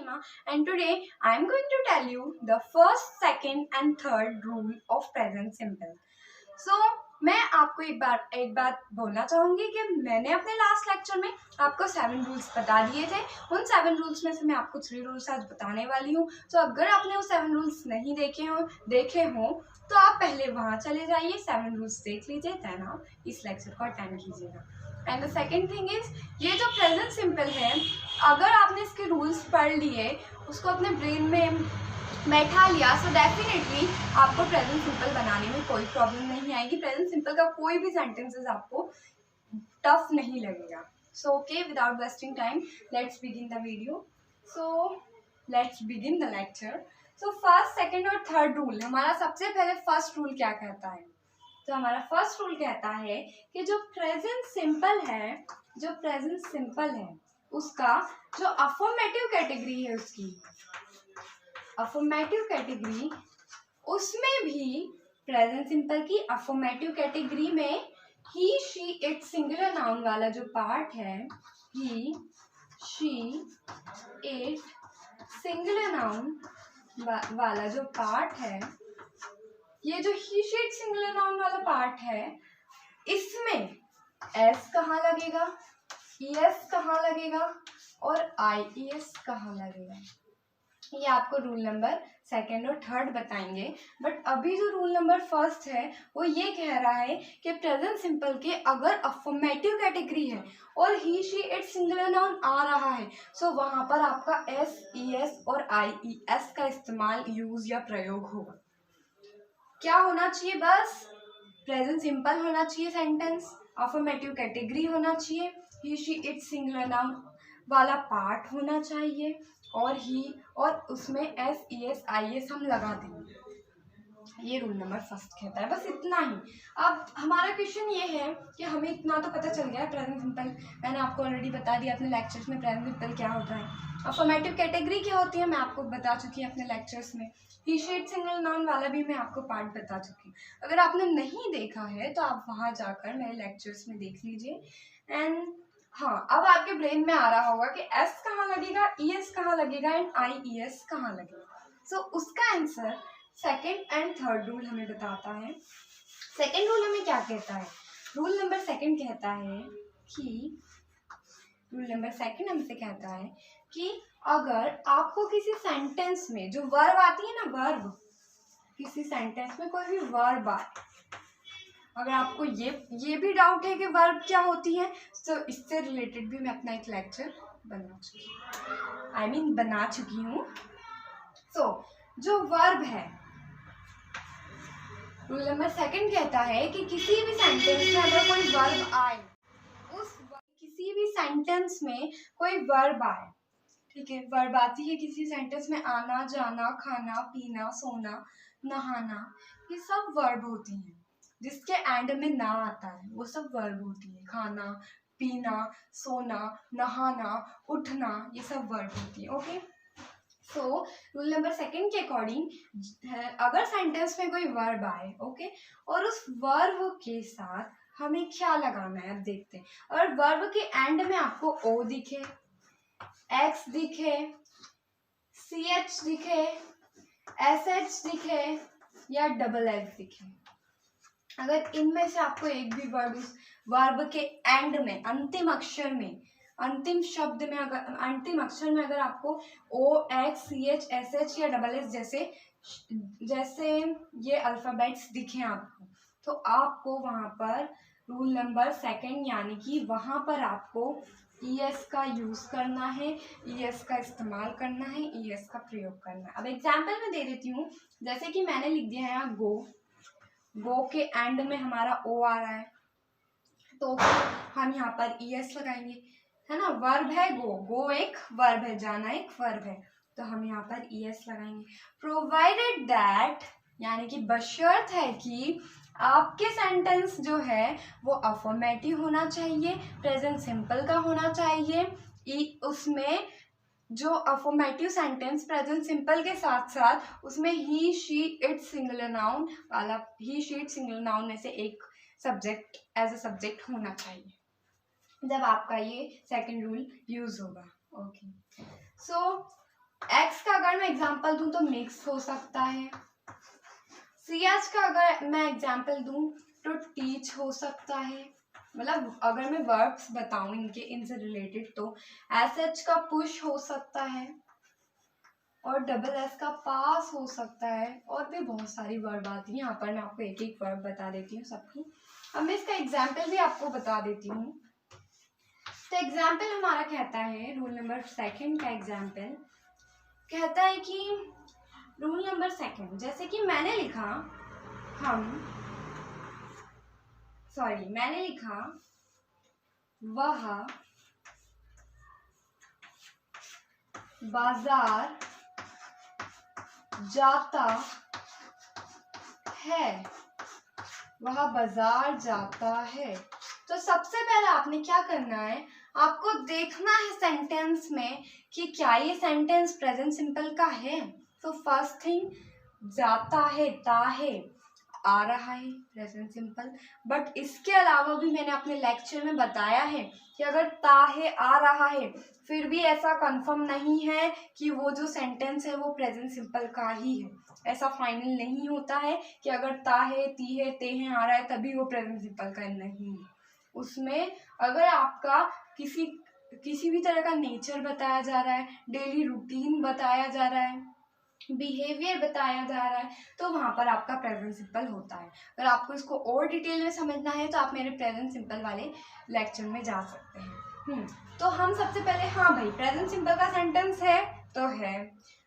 Sharma and today I am going to tell you the first, second and third rule of present simple. So मैं आपको एक बात बोलना चाहूँगी कि मैंने अपने लास्ट लेक्चर में आपको 7 रूल्स बता दिए थे। उन 7 रूल्स में से मैं आपको 3 रूल्स आज बताने वाली हूँ। तो अगर आपने वो 7 रूल्स नहीं देखे हों तो आप पहले वहाँ चले जाइए, 7 रूल्स देख लीजिए, देन आप इस लेक्चर को अटेंड कीजिएगा। And the second thing is, ये जो प्रेजेंट सिंपल है, अगर आपने इसके रूल्स पढ़ लिए, उसको अपने ब्रेन में बैठा लिया, सो डेफिनेटली आपको प्रेजेंट सिंपल बनाने में कोई प्रॉब्लम नहीं आएगी। प्रेजेंट सिंपल का कोई भी सेंटेंसेस आपको टफ नहीं लगेगा। So okay, without wasting time let's begin the video. So let's begin the lecture. So first, second और थर्ड रूल, हमारा सबसे पहले फर्स्ट रूल क्या कहता है? तो हमारा फर्स्ट रूल कहता है कि जो प्रेजेंट सिंपल है उसका जो अफर्मेटिव कैटेगरी है, उसकी अफर्मेटिव कैटेगरी, उसमें भी प्रेजेंट सिंपल की अफर्मेटिव कैटेगरी में ही, शी, इट सिंगुलर नाउन वाला जो पार्ट है, ही, शी, इट सिंगुलर नाउन वाला जो पार्ट है, ये जो ही, शी, इट सिंगुलर नाउन वाला पार्ट है, इसमें एस कहाँ लगेगा, ईएस कहाँ लगेगा और आईईएस कहाँ लगेगा, ये आपको रूल नंबर सेकेंड और थर्ड बताएंगे। बट अभी जो रूल नंबर फर्स्ट है वो ये कह रहा है कि प्रेजेंट सिंपल के अगर अफर्मेटिव कैटेगरी है और ही, शी, इट सिंगुलर नाउन आ रहा है, सो वहाँ पर आपका एस, ईएस और आईईएस का इस्तेमाल, यूज या प्रयोग होगा। क्या होना चाहिए? बस प्रेजेंट सिंपल होना चाहिए सेंटेंस, अफर्मेटिव कैटेगरी होना चाहिए, ही, शी, इट सिंगुलर नाउन वाला पार्ट होना चाहिए और उसमें एस, ईएस, आईएस हम लगा देंगे। ये रूल नंबर फर्स्ट कहता है, बस इतना ही। अब हमारा क्वेश्चन ये है कि हमें इतना तो पता चल गया है प्रेजेंट सिंपल, मैंने आपको ऑलरेडी बता दिया अपने लेक्चर्स में प्रेजेंट सिंपल क्या होता है, अफर्मेटिव कैटेगरी क्या होती है मैं आपको बता चुकी हूँ अपने लेक्चर्स में, ही, शी, इट सिंगुलर नाउन वाला भी मैं आपको पार्ट बता चुकी हूँ। अगर आपने नहीं देखा है तो आप वहाँ जाकर मेरे लेक्चर्स में देख लीजिए। एंड हाँ, अब आपके ब्रेन में आ रहा होगा कि एस कहाँ लगेगा, ईएस कहाँ लगेगा एंड आईईएस कहाँ लगेगा। सो उसका answer second and third rule हमें बताता है। सेकेंड रूल हमें क्या कहता है? रूल नंबर सेकेंड कहता है कि हमसे कहता है कि अगर आपको किसी सेंटेंस में जो वर्ब आती है ना, वर्ब, किसी सेंटेंस में कोई भी वर्ब आए, अगर आपको ये भी डाउट है कि वर्ब क्या होती है, तो इससे रिलेटेड भी मैं अपना एक लेक्चर बना चुकी हूँ। सो जो वर्ब है, रूल नंबर सेकेंड कहता है कि किसी भी सेंटेंस में अगर कोई वर्ब आए, किसी भी सेंटेंस में कोई वर्ब आए, ठीक है, वर्ब आती है किसी सेंटेंस में, आना, जाना, खाना, पीना, सोना, नहाना, ये सब वर्ब होती हैं। जिसके एंड में ना आता है वो सब वर्ब होती है। खाना, पीना, सोना, नहाना, उठना, ये सब वर्ब होती है। Okay, so rule number second के अकॉर्डिंग अगर सेंटेंस में कोई वर्ब आए, ओके, और उस वर्ब के साथ हमें क्या लगाना है, अब देखते हैं। और वर्ब के एंड में आपको ओ दिखे, एक्स दिखे, सी एच दिखे, एस एच दिखे या डबल एच दिखे, अगर इनमें से आपको एक भी वर्ड उस वर्ब के एंड में, अंतिम अक्षर में, अंतिम शब्द में, अगर अंतिम अक्षर में अगर आपको O, X, C H, S H या डबल एस जैसे ये अल्फाबेट्स दिखे आपको, तो आपको वहां पर रूल नंबर सेकेंड यानी कि वहां पर आपको ईएस का यूज करना है, ईएस का इस्तेमाल करना है, ईएस का प्रयोग करना है। अब एग्जाम्पल में दे देती हूँ, जैसे कि मैंने लिख दिया है यहाँ गो के एंड में हमारा ओ आ रहा है, तो हम यहाँ पर ईएस लगाएंगे, है ना, वर्ब है गो एक वर्ब है, जाना एक वर्ब है, तो हम यहाँ पर ईएस लगाएंगे। प्रोवाइडेड दैट, यानी कि बशर्त है कि आपके सेंटेंस जो है वो अफर्मेटिव होना चाहिए, प्रेजेंट सिंपल का होना चाहिए, उसमें जो अफर्मेटिव सेंटेंस प्रेजेंट सिंपल के साथ साथ उसमें ही, शी, इट सिंगुलर नाउन वाला, ही, शी, इट सिंगुलर नाउन में से एक सब्जेक्ट एज अ सब्जेक्ट होना चाहिए, जब आपका ये सेकंड रूल यूज होगा। ओके, सो एक्स का अगर मैं एग्जांपल दूं तो मिक्स हो सकता है। CH का अगर मैं एग्जांपल दूं तो टीच हो सकता है। मतलब अगर मैं वर्ब्स बताऊं इनसे रिलेटेड तो SH का पुश हो सकता है और SS का पास हो सकता है, और भी बहुत सारी वर्ब आती है। यहाँ पर मैं आपको एक एक वर्ब बता देती हूँ सबकी। अब मैं इसका एग्जाम्पल भी आपको बता देती हूँ। तो एग्जाम्पल हमारा कहता है, रूल नंबर 2 का एग्जाम्पल कहता है कि रूल नंबर 2 जैसे कि मैंने लिखा वह बाजार जाता है। वह बाजार जाता है। तो सबसे पहले आपने क्या करना है, आपको देखना है सेंटेंस में कि क्या ये सेंटेंस प्रेजेंट सिंपल का है। तो फर्स्ट थिंग, जाता है, ता है, आ रहा है, प्रेजेंट सिंपल। बट इसके अलावा भी मैंने अपने लेक्चर में बताया है कि अगर ता है, आ रहा है, फिर भी ऐसा कंफर्म नहीं है कि वो जो सेंटेंस है वो प्रेजेंट सिंपल का ही है। ऐसा फाइनल नहीं होता है कि अगर ता है, ती है, ते हैं, आ रहा है तभी वो प्रेजेंट सिंपल का नहीं है। उसमें अगर आपका किसी भी तरह का नेचर बताया जा रहा है, डेली रूटीन बताया जा रहा है, बिहेवियर बताया जा रहा है, तो वहां पर आपका प्रेजेंट सिंपल होता है। अगर आपको इसको और डिटेल में समझना है तो आप मेरे प्रेजेंट सिंपल वाले लेक्चर में जा सकते हैं। तो हम सबसे पहले, हाँ भाई प्रेजेंट सिंपल का सेंटेंस है तो है,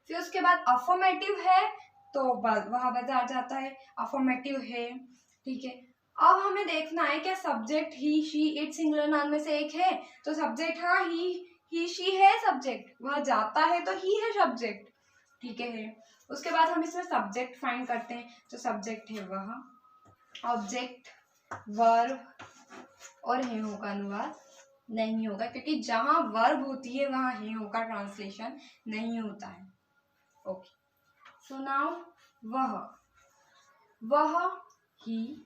फिर उसके बाद अफर्मेटिव है तो वहां बाजार जाता है, अफर्मेटिव है, ठीक है। अब हमें देखना है क्या subject he, she, it singular noun में से एक है, तो सब्जेक्ट, हाँ ही शी है सब्जेक्ट, वह जाता है तो ही है सब्जेक्ट, ठीक है। उसके बाद हम इसमें सब्जेक्ट फाइंड करते हैं, तो सब्जेक्ट है वह, ऑब्जेक्ट, वर्ब और हे हो का अनुवाद नहीं होगा, क्योंकि जहां वर्ब होती है वहां हे हो का ट्रांसलेशन नहीं होता है। ओके, सो नाउ वह ही,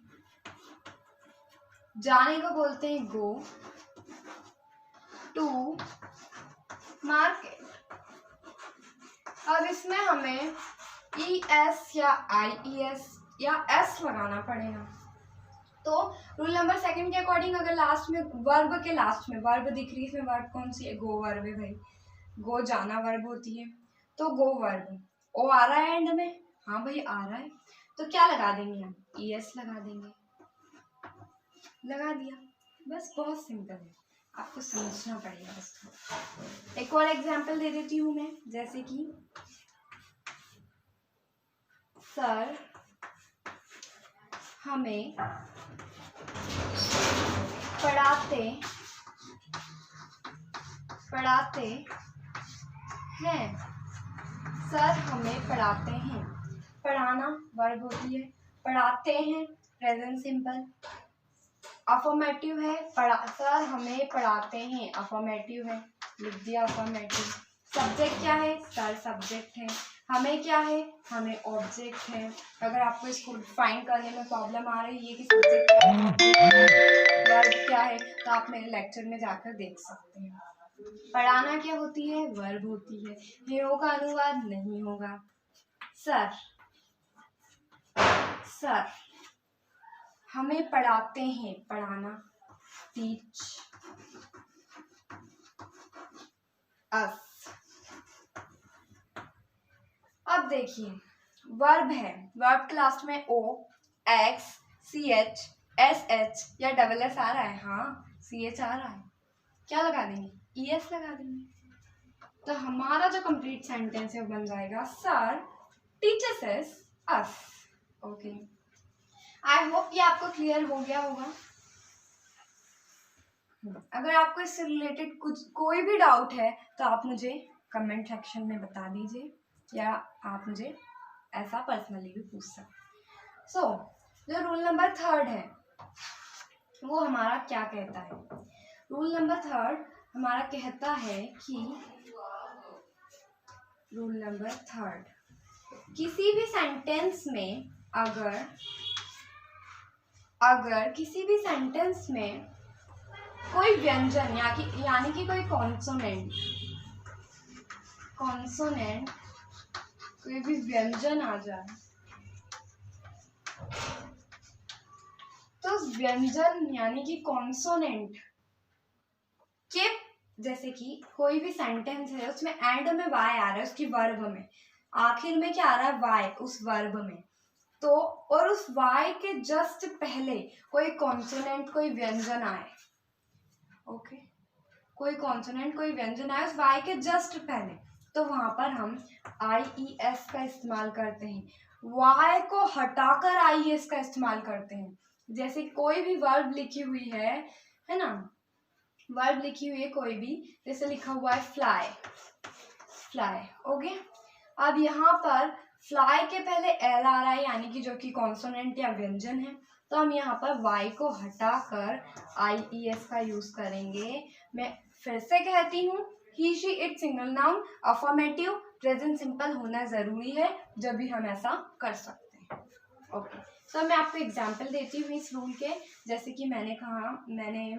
जाने को बोलते हैं गो, टू मार्केट। अब इसमें हमें ES या IES या S लगाना पड़ेगा। तो रूल नंबर 2 के अकॉर्डिंग अगर लास्ट में वर्ब के लास्ट में वर्ब दिख रही है, इसमें वर्ब कौन सी है, गो वर्ब है भाई, गो जाना वर्ब होती है, तो गो वर्ब। ओ आ रहा है एंड में, हाँ भाई आ रहा है, तो क्या लगा देंगे हम, ES लगा देंगे, लगा दिया, बस बहुत सिंपल है, आपको समझना पड़ेगा बस। एक और एग्जांपल दे देती हूँ मैं, जैसे कि सर हमें पढ़ाते हैं। सर हमें पढ़ाते हैं, पढ़ाना वर्ब होती है, पढ़ाते हैं प्रेजेंट सिंपल, अफर्मेटिव है, सर हमें पढ़ाते हैं, अफर्मेटिव है, लिख दिया अफर्मेटिव। सब्जेक्ट क्या है, सर सब्जेक्ट है, हमें क्या है, हमें ऑब्जेक्ट है। अगर आपको इसको फाइंड करने में प्रॉब्लम आ रही है कि सब्जेक्ट क्या है, वर्ब क्या है, तो आप मेरे लेक्चर में जाकर देख सकते हैं। पढ़ाना क्या होती है, वर्ब होती है, हेओ का अनुवाद नहीं होगा। सर हमें पढ़ाते हैं, पढ़ाना, टीच अस। अब देखिए वर्ब है, वर्ब के लास्ट में O, X, CH, SH या SS आ रहा है, हाँ CH आ रहा है, क्या लगा देंगे, ES लगा देंगे। तो हमारा जो कंप्लीट सेंटेंस है वो बन जाएगा, sir teachers us. Okay, I hope ये आपको क्लियर हो गया होगा। अगर आपको इससे रिलेटेड कोई भी डाउट है तो आप मुझे कमेंट सेक्शन में बता दीजिए, या आप मुझे ऐसा पर्सनली भी पूछ सकते। सो जो रूल नंबर 3 है वो हमारा क्या कहता है, रूल नंबर 3 हमारा कहता है कि रूल नंबर 3 किसी भी सेंटेंस में अगर किसी भी सेंटेंस में कोई व्यंजन यानी कि कोई कॉन्सोनेंट कॉन्सोनेंट, कोई भी व्यंजन आ जाए तो व्यंजन यानी कि कॉन्सोनेंट के, जैसे कि कोई भी सेंटेंस है उसमें एंड में वाई आ रहा है, उसकी वर्ब में आखिर में क्या आ रहा है, वाई उस वर्ब में, तो और उस वाई के जस्ट पहले कोई कॉन्सोनेंट, कोई व्यंजन आए, ओके, कोई कॉन्सोनेंट, कोई व्यंजन आए उस वाई के जस्ट पहले, तो वहां पर हम IES का इस्तेमाल करते हैं, वाई को हटाकर IES का इस्तेमाल करते हैं। जैसे कोई भी वर्ब लिखी हुई है ना, वर्ब लिखी हुई है कोई भी, जैसे लिखा हुआ है फ्लाई, फ्लाई, ओके। अब यहाँ पर फ्लाई के पहले एल आ रहा है, यानी कि जो कि कॉन्सोनेंट या व्यंजन है, तो हम यहाँ पर वाई को हटाकर IES का यूज करेंगे। मैं फिर से कहती हूँ, he she it single noun affirmative present simple होना जरूरी है जब भी हम ऐसा कर सकते हैं, ओके। तो मैं आपको एग्जाम्पल देती हूँ इस रूल के, जैसे कि मैंने कहा, मैंने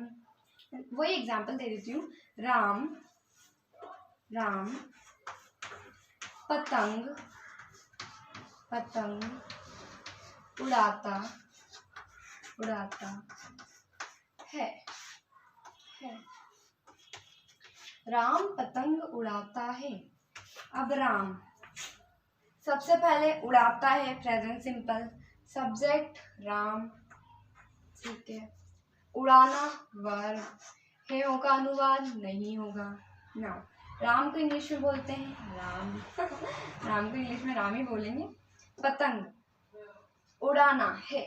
वही एग्जाम्पल दे देती हूँ। राम राम पतंग पतंग उड़ाता उड़ाता है। राम पतंग उड़ाता है। अब राम सबसे पहले उड़ाता है, प्रेजेंट सिंपल, सब्जेक्ट राम, ठीक है। उड़ाना वर्ब, है होगा अनुवाद, नहीं होगा ना। राम को इंग्लिश में बोलते हैं राम राम को इंग्लिश में राम ही बोलेंगे। पतंग उड़ाना है,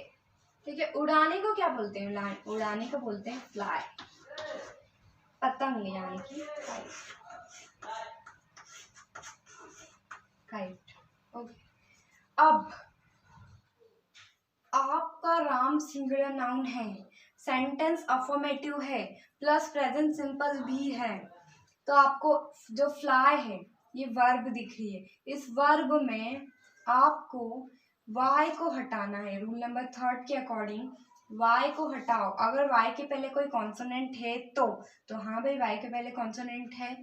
ठीक है। उड़ाने को क्या बोलते हैं, उड़ाने को बोलते हैं फ्लाई। पतंग यानी कि काइट, ओके। अब आपका राम सिंगुलर नाउन है, सेंटेंस अफर्मेटिव है, प्लस प्रेजेंट सिंपल भी है, तो आपको जो फ्लाई है ये वर्ब दिख रही है, इस वर्ब में आपको वाई को हटाना है। रूल नंबर 3 के अकॉर्डिंग वाई को हटाओ। अगर वाई के पहले कोई कॉन्सोनेंट है तो हाँ भाई वाई के पहले कॉन्सोनेंट है,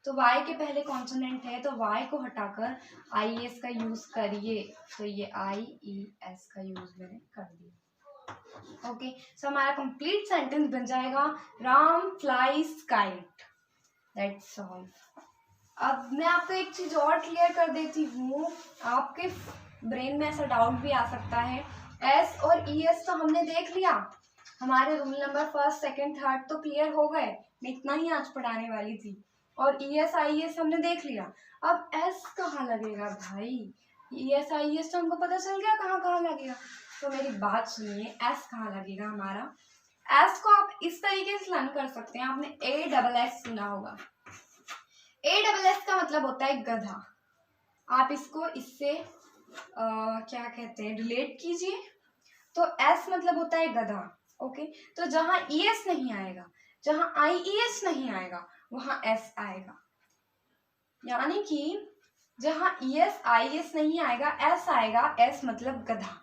तो वाई के पहले कॉन्सोनेंट है तो वाई को हटाकर IES का यूज करिए, तो ये IES का यूज मैंने कर दिया, ओके। सो हमारा कंप्लीट सेंटेंस बन जाएगा, Ram flies kite, that's all. अब मैं आपको एक चीज और क्लियर कर देती हूँ, आपके ब्रेन में ऐसा डाउट भी आ सकता है, S और ES तो हमने देख लिया, हमारे रूल नंबर 1, 2, 3 तो क्लियर हो गए, मैं इतना ही आज पढ़ाने वाली थी, और ES IES हमने देख लिया। अब S कहाँ लगेगा भाई, ES IES तो हमको पता चल गया कहाँ कहाँ लगेगा, तो मेरी बात सुनिए, S कहाँ लगेगा हमारा। S को आप इस तरीके से लर्न कर सकते हैं, आपने ASS सुना होगा, ASS का मतलब होता है गधा। आप इसको इससे क्या कहते हैं रिलेट कीजिए, तो S मतलब होता है गधा, ओके। तो जहां ES नहीं आएगा, जहां IES नहीं आएगा, वहां S आएगा, यानी कि जहां ES IES नहीं आएगा, S आएगा, S मतलब गधा।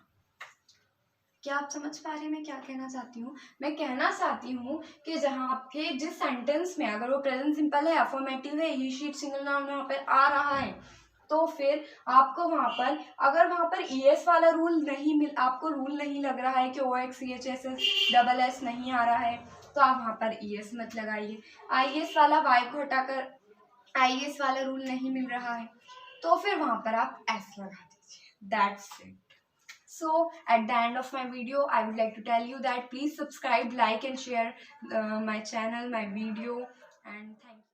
क्या आप समझ पा रहे हैं मैं क्या कहना चाहती हूँ? मैं कहना चाहती हूँ कि जहाँ आपके जिस सेंटेंस में अगर वो प्रेजेंट सिंपल है, अफर्मेटिव है, ही शी इट सिंगल नाउन वहाँ पर आ रहा है, तो फिर आपको वहाँ पर अगर वहाँ पर ES वाला रूल नहीं आपको रूल नहीं लग रहा है कि OXCHSS नहीं आ रहा है, तो आप वहाँ पर ES मत लगाइए। IES वाला Y को हटाकर IES वाला रूल नहीं मिल रहा है, तो फिर वहाँ पर आप S लगा दीजिए, that's it. So at the end of my video, I would like to tell you that please subscribe, like and share my channel, my video, and thank you.